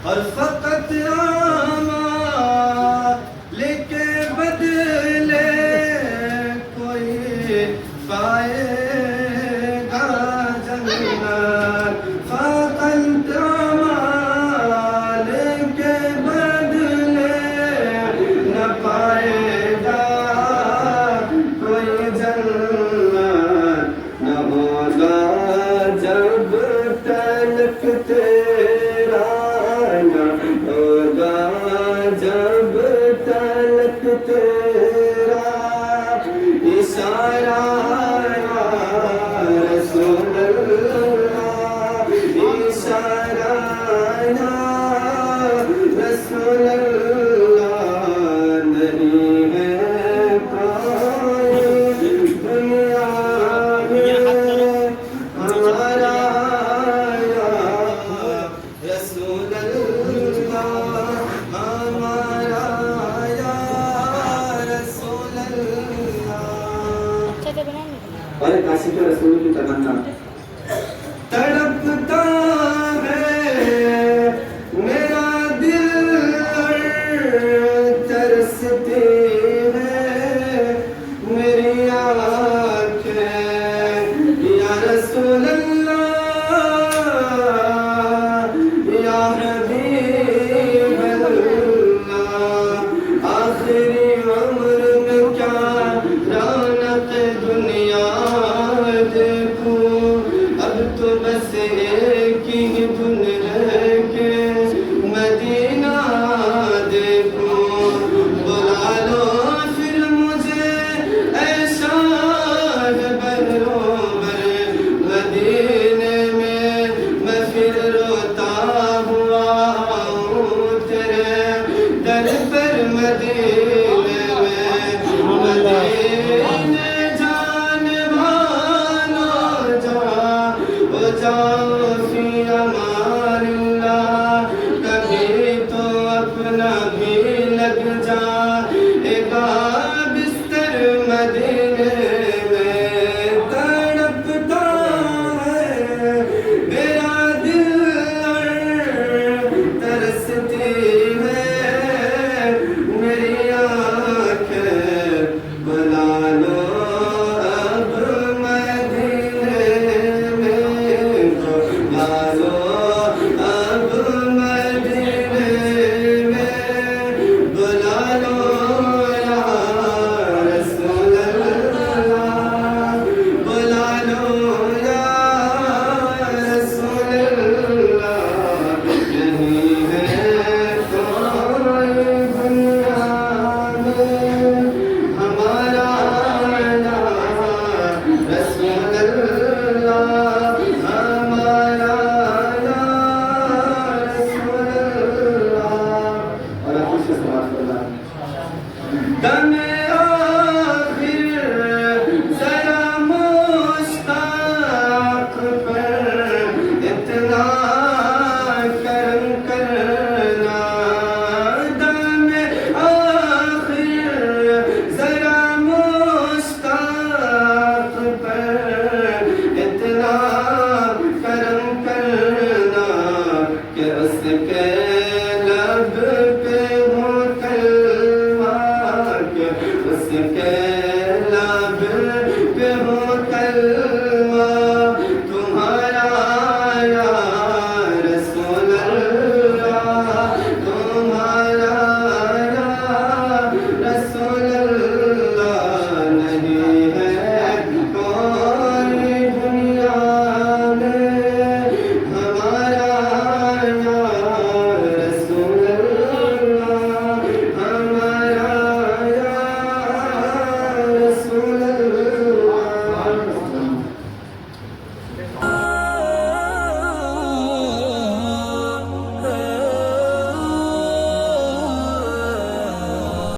और फकत आमा लेके बदले कोई पाएगा जन्नत। फकत आमा लेके बदले न पाएगा कोई जन्नत। न होगा जब तलक तेरा होगा जब तलक तेरा इशारा या रसूल अल्लाह, इशारा या रसूल अल्लाह। नहीं है कोई दुनिया में हमारा या रसूल अल्लाह, हमारा या रसूल अल्लाह। और काशी के रसूल की तमन्ना तड़पता है मेरा दिल तरसती है मेरी आँखें या रसूल अल्लाह, या हबीब अल्लाह। आखिरी उम्र में क्या रौनक दुनिया देखूं, अब तो बस एक ही धुन रह के मदीना देखूं। बुला लो फिर मुझे ऐसा बरोबर मदीने में मैं फिर रोता हुआ हूँ तेरे दर पर मदीना दम आखिर जरा मुश्ताक पर इतना करम करना। दम आखिर जरा मुश्ताक पर इतना करम करना कि उसके लब पे हो कलमा, कि उसके लब पे हो कलमा। तुम्हारा या रसूल अल्लाह, तुम्हारा या रसूल